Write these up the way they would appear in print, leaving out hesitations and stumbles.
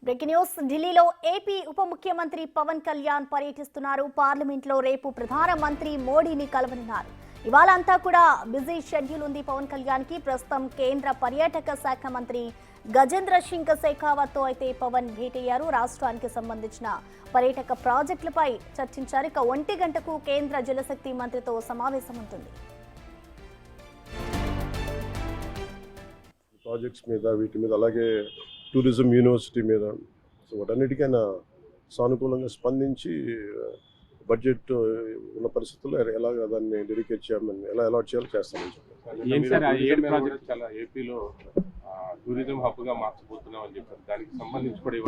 Breaking news ఢిల్లీలో AP ఉప ముఖ్యమంత్రి పవన్ కళ్యాణ్ పర్యటిస్తున్నారు. పార్లమెంట్ లో రేపు ప్రధానమంత్రి మోడీని కలవనున్నారు. ఇవాళ అంతా కూడా బిజీ షెడ్యూల్ ఉంది పవన్ కళ్యాణ్ కి. ప్రస్తుతం కేంద్ర పర్యాటక శాఖ మంత్రి గజేంద్ర సింగ్ షెకావత్ తో అయితే పవన్ భేటయ్యారు. రాష్ట్రానికి సంబంధించిన పర్యాటక ప్రాజెక్టులపై చర్చించారు. ఇక 1 గంటకు కేంద్ర జలశక్తి మంత్రితో సమావేశం ఉంటుంది. ప్రాజెక్ట్స్ మీద వీటి మీద అలాగే టూరిజం యూనివర్సిటీ మీద సో వాటన్నిటికైనా సానుకూలంగా స్పందించి బడ్జెట్ ఉన్న పరిస్థితుల్లో ఎలాగ దాన్ని డెడికేట్ చేయమని ఎలా అలాట్ చేయాలో చేస్తామని చెప్పారు.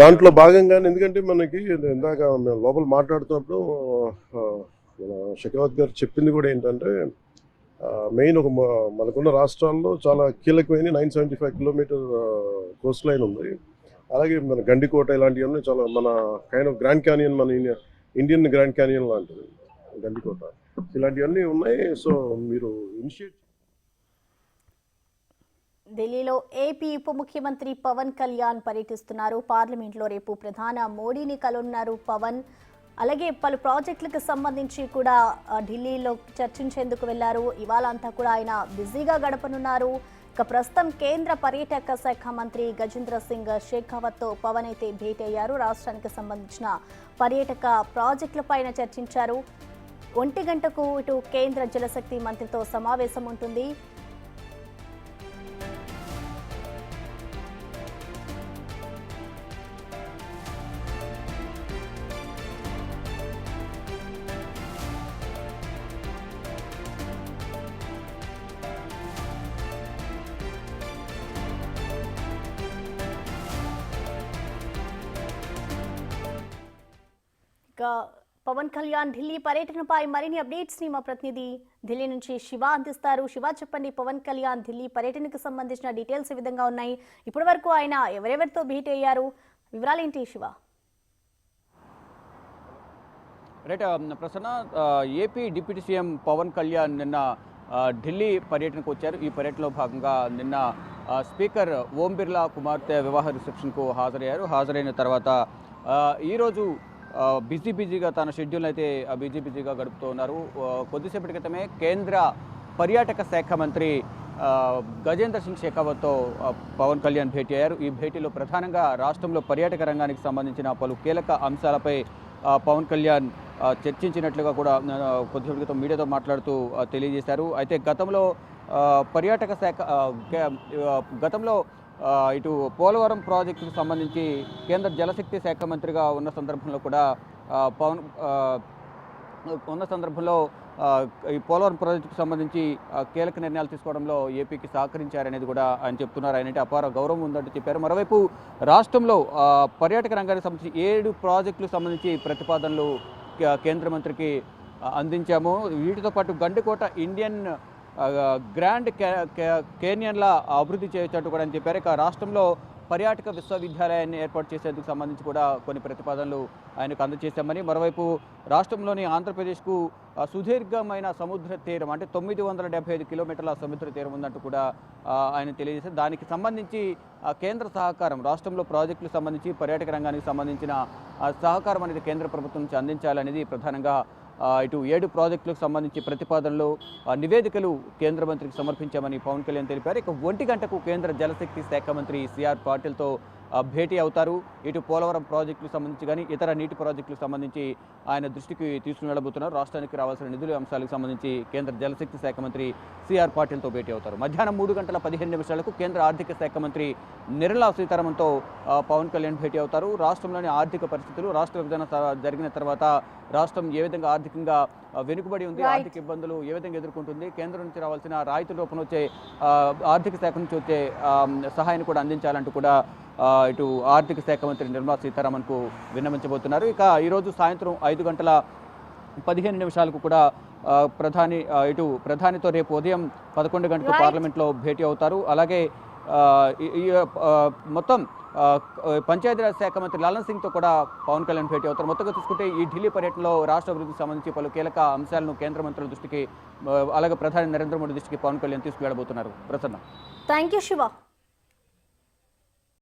దాంట్లో భాగంగానే ఎందుకంటే మనకి ఇందాక మేము లోపల మాట్లాడుతున్నప్పుడు షెకావత్ గారు చెప్పింది కూడా ఏంటంటే మెయిన్ ఒక మనకున్న రాష్ట్రాల్లో చాలా కీలకమైన 975 కిలోమీటర్ కోస్ట్ లైన్ ఉంది. అలాగే మన గండికోట ఇలాంటివన్నీ చాలా మన కైండ్ ఆఫ్ గ్రాండ్ క్యానియన్, మన ఇండియన్ గ్రాండ్ క్యానియన్ లాంటిది గండికోట, ఇలాంటివన్నీ ఉన్నాయి. సో మీరు ఇనిషియేట్ ఢిల్లీలో ఏపీ ఉప ముఖ్యమంత్రి పవన్ కళ్యాణ్ పర్యటిస్తున్నారు. పార్లమెంట్లో రేపు ప్రధాని మోడీని కలవనున్నారు పవన్. అలాగే పలు ప్రాజెక్టులకు సంబంధించి కూడా ఢిల్లీలో చర్చించేందుకు వెళ్లారు. ఇవాళ అంతా కూడా ఆయన బిజీగా గడపనున్నారు. ఇక ప్రస్తుతం కేంద్ర పర్యాటక శాఖ మంత్రి గజేంద్ర సింగ్ షెకావత్ తో పవన్ అయితే భేటీ అయ్యారు. రాష్ట్రానికి సంబంధించిన పర్యాటక ప్రాజెక్టులపైన చర్చించారు. 1 గంటకు ఇటు కేంద్ర జలశక్తి మంత్రితో సమావేశం ఉంటుంది. పవన్ కళ్యాణ్ ఢిల్లీ పర్యటనపై మరిన్ని అప్డేట్స్ ని మా ప్రతినిధి ఢిల్లీ నుంచి శివ అందిస్తారు. శివ, చెప్పండి, పవన్ కళ్యాణ్ ఢిల్లీ పర్యటనకు సంబంధించిన డీటెయిల్స్ ఈ విధంగా ఉన్నాయి. ఇప్పటి వరకు ఆయన ఎవరెవరితో భేటీ అయ్యారు, వివరాలు ఏంటి Shiva? Right Prasanna, AP deputy CM Pawan Kalyan నిన్న ఢిల్లీ పర్యటనకు వచ్చారు. ఈ పర్యటనలో భాగంగా నిన్న స్పీకర్ ఓం బిర్లా కుమార్తె వివాహ రిసెప్షన్కు హాజరయ్యారు. హాజరైన తర్వాత ఈరోజు బిజీగా తన షెడ్యూల్ అయితే బిజీగా గడుపుతూ ఉన్నారు. కొద్దిసేపటి క్రితమే కేంద్ర పర్యాటక శాఖ మంత్రి గజేంద్ర సింగ్ షెకావత్తో పవన్ కళ్యాణ్ భేటీ అయ్యారు. ఈ భేటీలో ప్రధానంగా రాష్ట్రంలో పర్యాటక రంగానికి సంబంధించిన పలు కీలక అంశాలపై పవన్ కళ్యాణ్ చర్చించినట్లుగా కూడా కొద్దిసేపటి క్రితం మీడియాతో మాట్లాడుతూ తెలియజేశారు. అయితే పర్యాటక శాఖ గతంలో ఇటు పోలవరం ప్రాజెక్టుకు సంబంధించి కేంద్ర జలశక్తి శాఖ మంత్రిగా ఉన్న సందర్భంలో కూడా ఈ పోలవరం ప్రాజెక్టుకు సంబంధించి కీలక నిర్ణయాలు తీసుకోవడంలో ఏపీకి సహకరించారనేది కూడా ఆయన చెప్తున్నారు. ఆయన అపార గౌరవం ఉందంటూ చెప్పారు. మరోవైపు రాష్ట్రంలో పర్యాటక రంగానికి సంబంధించి 7 ప్రాజెక్టులకు సంబంధించి ప్రతిపాదనలు కేంద్ర మంత్రికి అందించాము. వీటితో పాటు గండికోట ఇండియన్ గ్రాండ్ కేనియన్లా అభివృద్ధి చేయొచ్చంటూ కూడా అని చెప్పారు. ఇక రాష్ట్రంలో పర్యాటక విశ్వవిద్యాలయాన్ని ఏర్పాటు చేసేందుకు సంబంధించి కూడా కొన్ని ప్రతిపాదనలు ఆయనకు అందజేశామని, మరోవైపు రాష్ట్రంలోని ఆంధ్రప్రదేశ్కు సుదీర్ఘమైన సముద్ర తీరం అంటే 975 కిలోమీటర్ల సముద్ర తీరం ఉందంటూ కూడా ఆయన తెలియజేశారు. దానికి సంబంధించి కేంద్ర సహకారం, రాష్ట్రంలో ప్రాజెక్టులకు సంబంధించి పర్యాటక రంగానికి సంబంధించిన సహకారం అనేది కేంద్ర ప్రభుత్వం నుంచి అందించాలనేది ప్రధానంగా ఇటు 7 ప్రాజెక్టులకు సంబంధించి ప్రతిపాదనలు నివేదికలు కేంద్ర మంత్రికి సమర్పించామని పవన్ కళ్యాణ్ తెలిపారు. ఇక 1 గంటకు కేంద్ర జలశక్తి శాఖ మంత్రి సిఆర్ పాటిల్తో భేటీ అవుతారు. ఇటు పోలవరం ప్రాజెక్టులకు సంబంధించి కానీ ఇతర నీటి ప్రాజెక్టులకు సంబంధించి ఆయన దృష్టికి తీసుకుని వెళ్ళబోతున్నారు. రాష్ట్రానికి రావాల్సిన నిధుల అంశాలకు సంబంధించి కేంద్ర జలశక్తి శాఖ మంత్రి సిఆర్ పాటిల్తో భేటీ అవుతారు. మధ్యాహ్నం 3:15 కేంద్ర ఆర్థిక శాఖ మంత్రి నిర్మలా సీతారామన్తో పవన్ కళ్యాణ్ భేటీ అవుతారు. రాష్ట్రంలోని ఆర్థిక పరిస్థితులు, రాష్ట్ర విభజన జరిగిన తర్వాత రాష్ట్రం ఏ విధంగా ఆర్థికంగా వెనుకబడి ఉంది, ఆర్థిక ఇబ్బందులు ఏ విధంగా ఎదుర్కొంటుంది, కేంద్రం నుంచి రావాల్సిన రాయితీల రూపంలో వచ్చే ఆర్థిక శాఖ నుంచి వచ్చే సహాయాన్ని కూడా అందించాలంటూ కూడా ఇటు ఆర్థిక శాఖ మంత్రి నిర్మలా సీతారామన్కు విన్నవించబోతున్నారు. ఇక ఈరోజు సాయంత్రం 5:15 కూడా ప్రధానితో రేపు ఉదయం 11 గంటలకు పార్లమెంట్లో భేటీ అవుతారు. అలాగే మొత్తం పంచాయతీరాజ్ శాఖ మంత్రి లాలన్ సింగ్తో కూడా పవన్ కళ్యాణ్ భేటీ అవుతారు. మొత్తంగా చూసుకుంటే ఈ ఢిల్లీ పర్యటనలో రాష్ట్ర అభివృద్ధికి సంబంధించి పలు కీలక అంశాలను కేంద్ర మంత్రుల దృష్టికి, అలాగే ప్రధాని నరేంద్ర మోడీ దృష్టికి పవన్ కళ్యాణ్ తీసుకువెళ్ళబోతున్నారు. Prasanna, thank you Shiva.